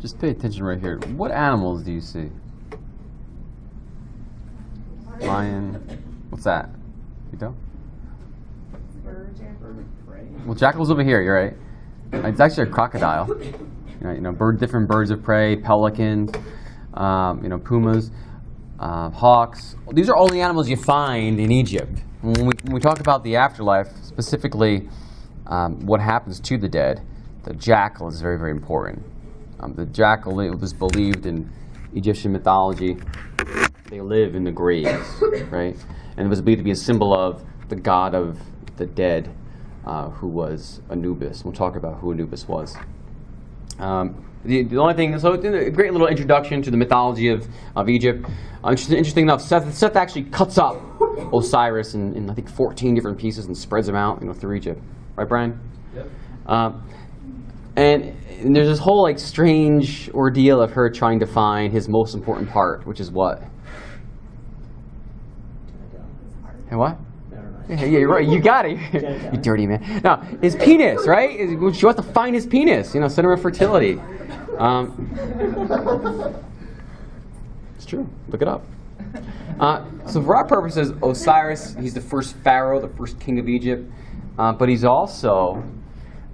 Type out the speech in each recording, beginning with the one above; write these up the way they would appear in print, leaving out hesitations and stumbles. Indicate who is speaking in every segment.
Speaker 1: just pay attention right here. What animals do you see? Lion. What's that? You don't?
Speaker 2: Bird, prey.
Speaker 1: Well, jackal's over here. You're right. It's actually a crocodile. Different birds of prey, pelicans, pumas, hawks. These are all the animals you find in Egypt. When we talk about the afterlife, specifically what happens to the dead, the jackal is very, very important. The jackal was believed in Egyptian mythology. They live in the graves, right? And it was believed to be a symbol of the god of the dead, who was Anubis. We'll talk about who Anubis was. The only thing, so it's a great little introduction to the mythology of Egypt. Interesting enough, Seth actually cuts up Osiris in I think 14 different pieces and spreads them out, through Egypt. Right, Brian?
Speaker 3: Yep.
Speaker 1: And there's this whole strange ordeal of her trying to find his most important part, which is what? And what? Yeah, you're right. You got it. You dirty man. Now, his penis, right? She wants to find his penis. Center of fertility. It's true. Look it up. So for our purposes, Osiris, he's the first pharaoh, the first king of Egypt. But he's also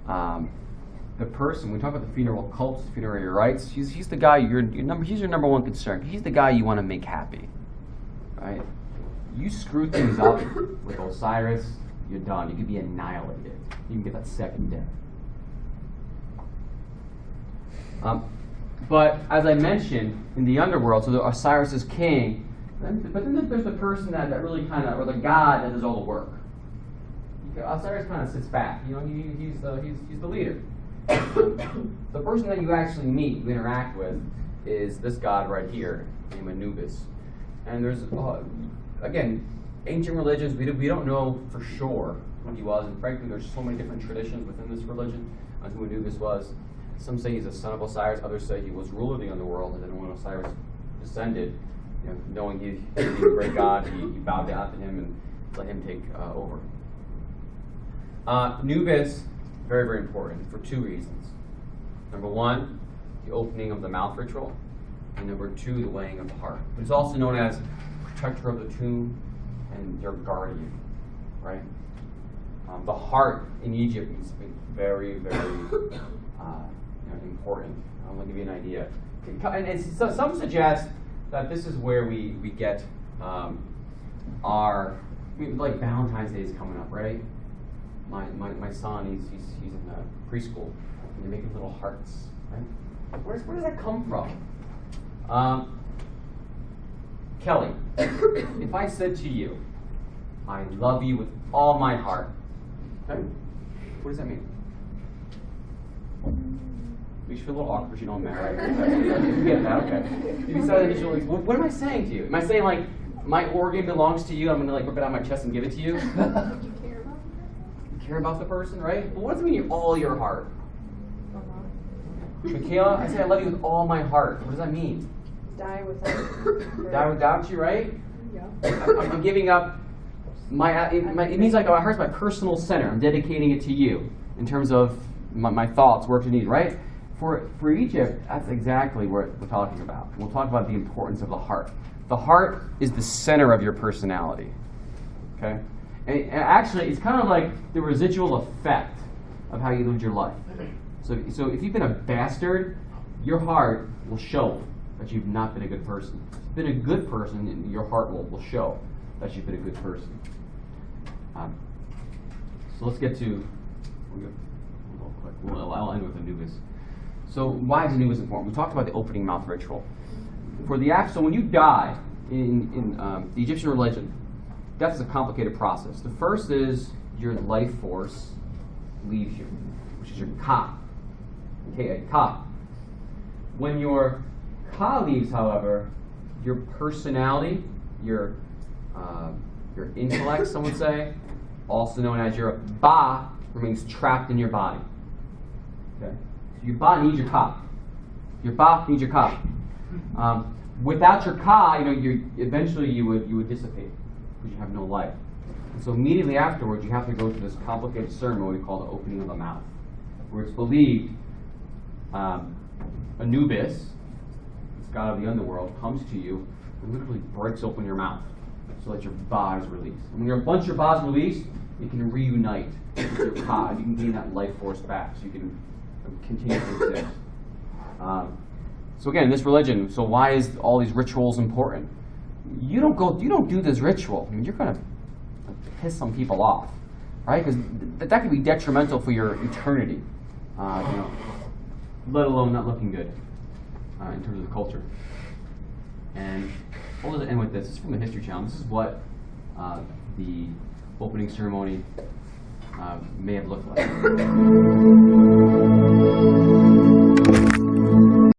Speaker 1: the person. When we talk about the funeral cults, funerary rites, he's the guy. He's your number one concern. He's the guy you want to make happy, right? You screw things up with Osiris, you're done. You could be annihilated. You can get that second death. But as I mentioned, in the underworld, so Osiris is king, but then there's the person that really or the god that does all the work. Osiris kind of sits back. He's the leader. The person that you actually meet, you interact with, is this god right here, named Anubis. And there's again, ancient religions, we don't know for sure who he was, and frankly, there's so many different traditions within this religion on who Anubis was. Some say he's a son of Osiris, others say he was ruler of the underworld, and then when Osiris descended, knowing he was a great god, he bowed down to him and let him take over. Anubis, very, very important for two reasons. Number one, the opening of the mouth ritual, and number two, the weighing of the heart. It's also known as protector of the tomb and your guardian, right? The heart in Egypt is very, very important. I'm going to give you an idea. And so some suggest that this is where we get our, like Valentine's Day is coming up, right? My son, he's in preschool, and they're making little hearts, right? Where does that come from? Kelly, if I said to you, I love you with all my heart, okay? What does that mean? You should feel a little awkward because you don't matter. You get that, okay. If you said initially, what am I saying to you? Am I saying my organ belongs to you, I'm going to rip it out of my chest and give it to you? You care about the person, right? But what does it mean all your heart? Michaela, I say I love you with all my heart. What does that mean?
Speaker 2: Die without.
Speaker 1: Die without you, right?
Speaker 2: Yeah.
Speaker 1: I'm giving up it means my heart's my personal center. I'm dedicating it to you in terms of my thoughts, works, and needs, right? For Egypt, that's exactly what we're talking about. We'll talk about the importance of the heart. The heart is the center of your personality. Okay? And actually, it's kind of like the residual effect of how you lived your life. So if you've been a bastard, your heart will show that you've not been a good person. If you've been a good person, your heart will show that you've been a good person. So let's get to, I'll end with Anubis. So why is Anubis important? We talked about the opening mouth ritual. So when you die in the Egyptian religion, death is a complicated process. The first is your life force leaves you, which is your ka. Okay, ka. When your ka leaves, however, your personality, your intellect, some would say, also known as your ba, remains trapped in your body. Okay, so your ba needs your ka. Your ba needs your ka. Without your ka, eventually you would dissipate because you have no life. And so immediately afterwards, you have to go through this complicated ceremony we call the opening of the mouth, where it's believed Anubis, this god of the underworld, comes to you and literally breaks open your mouth so that your ba is released. And once your ba is released, you can reunite with your ka. You can gain that life force back, so you can continue to exist. So again, in this religion, so why is all these rituals important? You don't do this ritual. I mean, you're going to piss some people off, right? Because that could be detrimental for your eternity, let alone not looking good in terms of the culture. And we'll just end with this. This is from the History Channel. This is what the opening ceremony may have looked like.